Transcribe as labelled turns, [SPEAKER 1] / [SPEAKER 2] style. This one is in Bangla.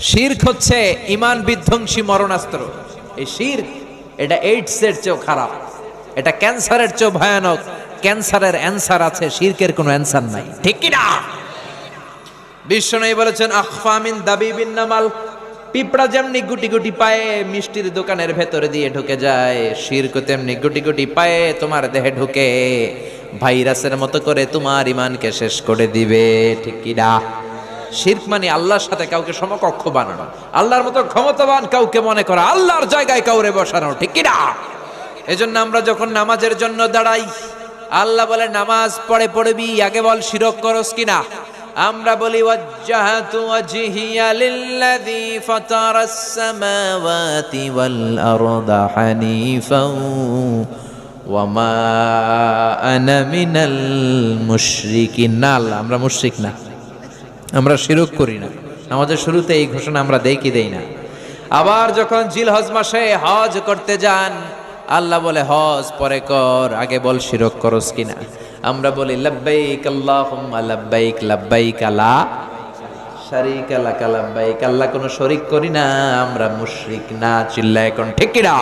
[SPEAKER 1] শিরক হচ্ছে ঈমান বিধ্বংসী মরণাস্ত্র। এই শিরক এটা এইডসের চেয়েও খারাপ, এটা ক্যান্সারের চেয়েও ভয়ানক। ক্যান্সারের অ্যানসার আছে, শিরকের কোনো অ্যানসার নাই, ঠিক কি না? বিশ্বনবী বলেছেন আখফা মিন দাবিবিন নামাল, পিঁপড়া যেমনি গুটি গুটি পায়ে মিষ্টির দোকানের ভেতরে দিয়ে ঢুকে যায়, শিরক তেমনি গুটি গুটি পায়ে তোমার দেহে ঢুকে ভাইরাসের মতো করে তোমার ঈমানকে শেষ করে দিবে, ঠিক কি না? শিরক মানে আল্লাহর সাথে কাউকে সমকক্ষ বানানো, আল্লাহর মতো ক্ষমতাবান কাউকে মনে করা, আল্লাহর জায়গায় কাউরে বসানো, ঠিক কি না? এজন্য আমরা যখন নামাজের জন্য দাঁড়াই, আল্লাহ বলে নামাজ পড়ে পড়বি, আগে বল শিরক করস কিনা। আমরা বলি ওয়াজ্জাহাতু ওয়াজহিয়া লিল্লাযী ফাতারাস সামাওয়াতি ওয়াল আরদা হানিফাও ওয়া মা আনা মিনাল মুশরিকিন। না, আল্লাহ আমরা মুশরিক না, আমরা শিরক করি না। আমাদের শুরুতে এই ঘোষণা আমরা দেই কি দেই না? আবার যখন জিলহজ মাসে হজ করতে যান, আল্লাহ বলে হজ পরে কর, আগে বল শিরক করস কিনা। আমরা বলি লাব্বাইক আল্লাহুম্মা লাব্বাইক, লাব্বাইক লা শারীকা লাকা লাব্বাইক, আল্লাহ কোনো শরীক করি না, আমরা মুশরিক না। চিল্লায় কোন ঠিক কিনা?